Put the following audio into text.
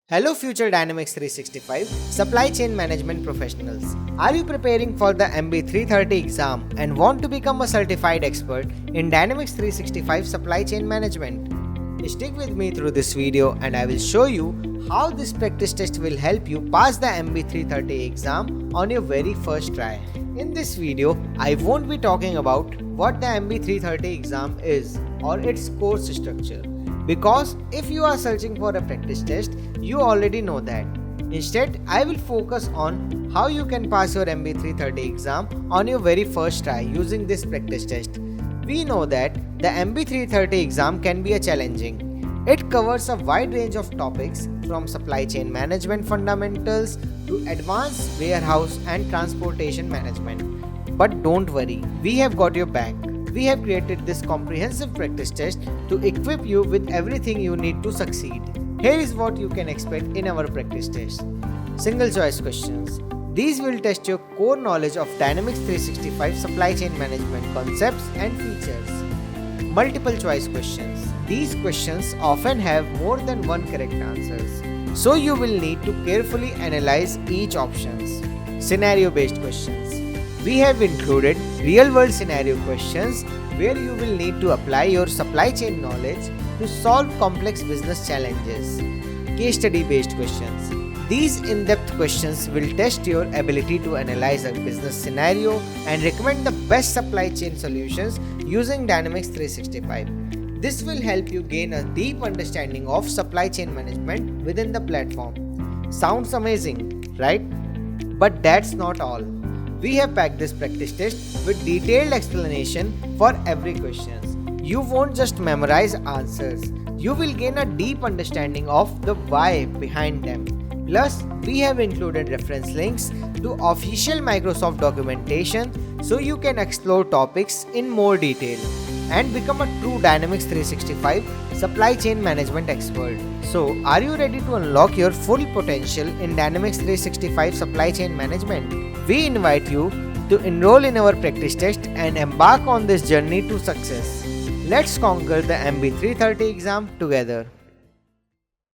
Hello future Dynamics 365 supply chain management professionals. Are you preparing for the MB-330 exam and want to become a certified expert in Dynamics 365 supply chain management? Stick with me through this video and I will show you how this practice test will help you pass the MB-330 exam on your very first try. In this video, I won't be talking about what the MB-330 exam is or its course structure. Because if you are searching for a practice test, you already know that. Instead, I will focus on how you can pass your MB-330 exam on your very first try using this practice test. We know that the MB-330 exam can be challenging. It covers a wide range of topics from supply chain management fundamentals to advanced warehouse and transportation management. But don't worry, we have got your back. We have created this comprehensive practice test to equip you with everything you need to succeed. Here is what you can expect in our practice test. Single choice questions. These will test your core knowledge of Dynamics 365 supply chain management concepts and features. Multiple choice questions. These questions often have more than one correct answers, so you will need to carefully analyze each options. Scenario based questions. We have included real-world scenario questions where you will need to apply your supply chain knowledge to solve complex business challenges. Case study-based questions. These in-depth questions will test your ability to analyze a business scenario and recommend the best supply chain solutions using Dynamics 365. This will help you gain a deep understanding of supply chain management within the platform. Sounds amazing, right? But that's not all. We have packed this practice test with detailed explanation for every question. You won't just memorize answers, you will gain a deep understanding of the why behind them. Plus, we have included reference links to official Microsoft documentation so you can explore topics in more detail and become a true Dynamics 365 supply chain management expert. So, are you ready to unlock your full potential in Dynamics 365 supply chain management? We invite you to enroll in our practice test and embark on this journey to success. Let's conquer the MB330 exam together.